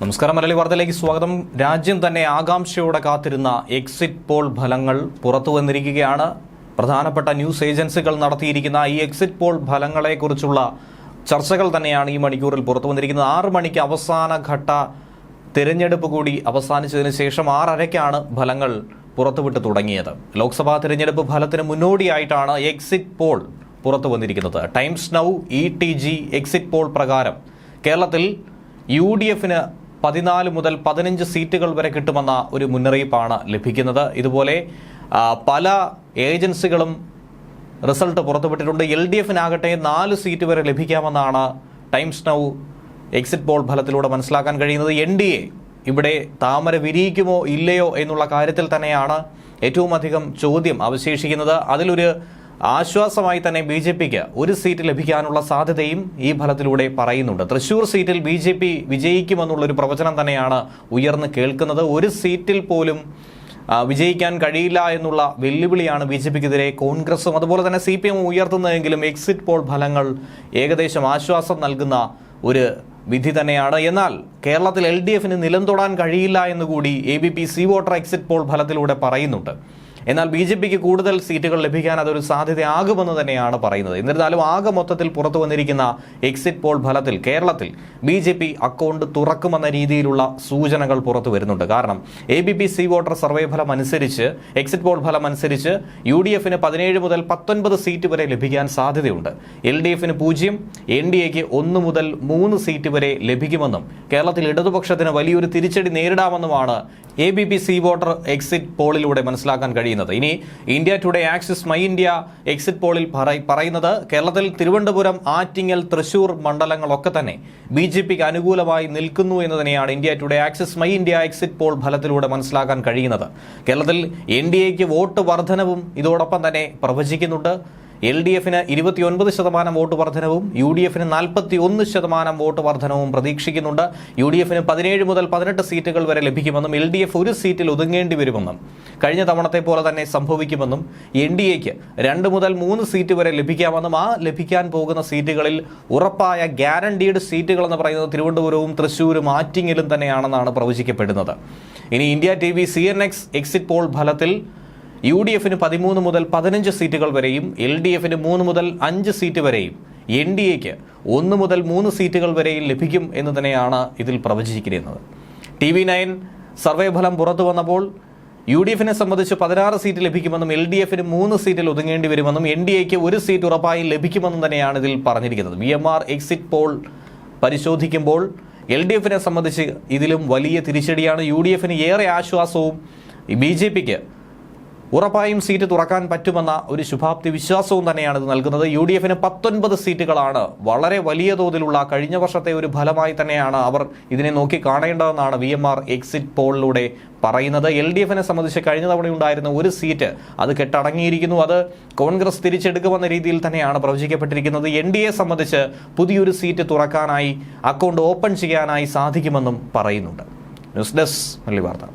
നമസ്കാരം. മലയാളി വാർത്തയിലേക്ക് സ്വാഗതം. രാജ്യം തന്നെ ആകാംക്ഷയോടെ കാത്തിരുന്ന എക്സിറ്റ് പോൾ ഫലങ്ങൾ പുറത്തു വന്നിരിക്കുകയാണ്. പ്രധാനപ്പെട്ട ന്യൂസ് ഏജൻസികൾ നടത്തിയിരിക്കുന്ന ഈ എക്സിറ്റ് പോൾ ഫലങ്ങളെക്കുറിച്ചുള്ള ചർച്ചകൾ തന്നെയാണ് ഈ മണിക്കൂറിൽ പുറത്തു വന്നിരിക്കുന്നത്. 6 മണിക്ക് അവസാനഘട്ട തിരഞ്ഞെടുപ്പ് കൂടി അവസാനിച്ചതിന് ശേഷം 6:30-ക്കാണ് ഫലങ്ങൾ പുറത്തുവിട്ട് തുടങ്ങിയത്. ലോക്സഭാ തിരഞ്ഞെടുപ്പ് ഫലത്തിന് മുന്നോടിയായിട്ടാണ് എക്സിറ്റ് പോൾ പുറത്തു വന്നിരിക്കുന്നത്. Times now ETG exit poll പ്രകാരം കേരളത്തിൽ UDFന് 14 മുതൽ 15 സീറ്റുകൾ വരെ കിട്ടുമെന്ന ഒരു മുന്നറിയിപ്പാണ് ലഭിക്കുന്നത്. ഇതുപോലെ പല ഏജൻസികളും റിസൾട്ട് പുറത്തുവിട്ടിട്ടുണ്ട്. LDFനാകട്ടെ 4 സീറ്റ് വരെ ലഭിക്കാമെന്നാണ് ടൈംസ് നൗ എക്സിറ്റ് പോൾ ഫലത്തിലൂടെ മനസ്സിലാക്കാൻ കഴിയുന്നത്. NDA ഇവിടെ താമര വിരിയിക്കുമോ ഇല്ലയോ എന്നുള്ള കാര്യത്തിൽ തന്നെയാണ് ഏറ്റവും അധികം ചോദ്യം അവശേഷിക്കുന്നത്. അതിലൊരു ആശ്വാസമായി തന്നെ BJPക്ക് ഒരു സീറ്റ് ലഭിക്കാനുള്ള സാധ്യതയും ഈ ഫലത്തിലൂടെ പറയുന്നുണ്ട്. തൃശൂർ സീറ്റിൽ BJP വിജയിക്കുമെന്നുള്ളൊരു പ്രവചനം തന്നെയാണ് ഉയർന്നു കേൾക്കുന്നത്. ഒരു സീറ്റിൽ പോലും വിജയിക്കാൻ കഴിയില്ല എന്നുള്ള വെല്ലുവിളിയാണ് BJPക്കെതിരെ കോൺഗ്രസും അതുപോലെ തന്നെ CPM ഉയർത്തുന്നതെങ്കിലും എക്സിറ്റ് പോൾ ഫലങ്ങൾ ഏകദേശം ആശ്വാസം നൽകുന്ന ഒരു വിധി തന്നെയാണ്. എന്നാൽ കേരളത്തിൽ LDFന് നിലം തൊടാൻ കഴിയില്ല എന്നുകൂടി ABP C voter exit poll ഫലത്തിലൂടെ പറയുന്നുണ്ട്. എന്നാൽ BJPക്ക് കൂടുതൽ സീറ്റുകൾ ലഭിക്കാൻ അതൊരു സാധ്യതയാകുമെന്ന് തന്നെയാണ് പറയുന്നത്. എന്നിരുന്നാലും ആകെ മൊത്തത്തിൽ പുറത്തു വന്നിരിക്കുന്ന എക്സിറ്റ് പോൾ ഫലത്തിൽ കേരളത്തിൽ BJP അക്കൗണ്ട് തുറക്കുമെന്ന രീതിയിലുള്ള സൂചനകൾ പുറത്തു വരുന്നുണ്ട്. കാരണം ABP സി വോട്ടർ സർവേ ഫലം അനുസരിച്ച്, എക്സിറ്റ് പോൾ ഫലം അനുസരിച്ച് UDFന് 17 മുതൽ 19 സീറ്റ് വരെ ലഭിക്കാൻ സാധ്യതയുണ്ട്. LDFന് 0, NDAക്ക് 1 മുതൽ 3 സീറ്റ് വരെ ലഭിക്കുമെന്നും കേരളത്തിൽ ഇടതുപക്ഷത്തിന് വലിയൊരു തിരിച്ചടി നേരിടാമെന്നുമാണ് ABP സി വോട്ടർ എക്സിറ്റ് പോളിലൂടെ മനസ്സിലാക്കാൻ കഴിയുന്നത്. ഇനി India Today Axis My India exit പോളിൽ പറയുന്നത് കേരളത്തിൽ തിരുവനന്തപുരം, ആറ്റിങ്ങൽ, തൃശൂർ മണ്ഡലങ്ങളൊക്കെ തന്നെ BJPക്ക് അനുകൂലമായി നിൽക്കുന്നു എന്ന് തന്നെയാണ് India Today Axis My India exit poll ഫലത്തിലൂടെ മനസ്സിലാക്കാൻ കഴിയുന്നത്. കേരളത്തിൽ NDAക്ക് വോട്ട് വർധനവും ഇതോടൊപ്പം തന്നെ പ്രവചിക്കുന്നുണ്ട്. LDFന് 29% വോട്ട് വർധനവും UDFന് 41% വോട്ട് വർധനവും പ്രതീക്ഷിക്കുന്നുണ്ട്. UDFന് 17 മുതൽ 18 സീറ്റുകൾ വരെ ലഭിക്കുമെന്നും LDF ഒരു സീറ്റിൽ ഒതുങ്ങേണ്ടി വരുമെന്നും കഴിഞ്ഞ തവണത്തെ പോലെ തന്നെ സംഭവിക്കുമെന്നും NDAക്ക് 2 മുതൽ 3 സീറ്റ് വരെ ലഭിക്കാമെന്നും ആ ലഭിക്കാൻ പോകുന്ന സീറ്റുകളിൽ ഉറപ്പായ ഗ്യാരണ്ടീഡ് സീറ്റുകൾ എന്ന് പറയുന്നത് തിരുവനന്തപുരവും തൃശ്ശൂരും ആറ്റിങ്ങലും തന്നെയാണെന്നാണ് പ്രവചിക്കപ്പെടുന്നത്. ഇനി India TV CNX exit poll ഫലത്തിൽ UDFന് 13 മുതൽ 15 സീറ്റുകൾ വരെയും LDFന് 3 മുതൽ 5 സീറ്റ് വരെയും NDAക്ക് 1 മുതൽ 3 സീറ്റുകൾ വരെയും ലഭിക്കും എന്ന് തന്നെയാണ് ഇതിൽ പ്രവചിച്ചിരിക്കുന്നത്. TV9 സർവേ ഫലം പുറത്തു വന്നപ്പോൾ UDFനെ സംബന്ധിച്ച് 16 സീറ്റ് ലഭിക്കുമെന്നും LDFന് 3 സീറ്റിൽ ഒതുങ്ങേണ്ടി വരുമെന്നും NDAക്ക് ഒരു സീറ്റ് ഉറപ്പായി ലഭിക്കുമെന്നും തന്നെയാണ് ഇതിൽ പറഞ്ഞിരിക്കുന്നത്. VMR എക്സിറ്റ് പോൾ പരിശോധിക്കുമ്പോൾ LDFനെ സംബന്ധിച്ച് ഇതിലും വലിയ തിരിച്ചടിയാണ്. UDFന് ഏറെ ആശ്വാസവും BJPക്ക് ഉറപ്പായും സീറ്റ് തുറക്കാൻ പറ്റുമെന്ന ഒരു ശുഭാപ്തി വിശ്വാസവും തന്നെയാണ് ഇത് നൽകുന്നത്. UDFന് 19 സീറ്റുകളാണ്. വളരെ വലിയ തോതിലുള്ള കഴിഞ്ഞ വർഷത്തെ ഒരു ഫലമായി തന്നെയാണ് അവർ ഇതിനെ നോക്കി കാണേണ്ടതെന്നാണ് VMR എക്സിറ്റ് പോളിലൂടെ പറയുന്നത്. LDFനെ സംബന്ധിച്ച് കഴിഞ്ഞ തവണയുണ്ടായിരുന്ന ഒരു സീറ്റ് അത് കെട്ടടങ്ങിയിരിക്കുന്നു. അത് കോൺഗ്രസ് തിരിച്ചെടുക്കുമെന്ന രീതിയിൽ തന്നെയാണ് പ്രവചിക്കപ്പെട്ടിരിക്കുന്നത്. NDA സംബന്ധിച്ച് പുതിയൊരു സീറ്റ് തുറക്കാനായി, അക്കൗണ്ട് ഓപ്പൺ ചെയ്യാനായി സാധിക്കുമെന്നും പറയുന്നുണ്ട്. ന്യൂസ് ഡെസ്ക് മലയാളി വാർത്ത.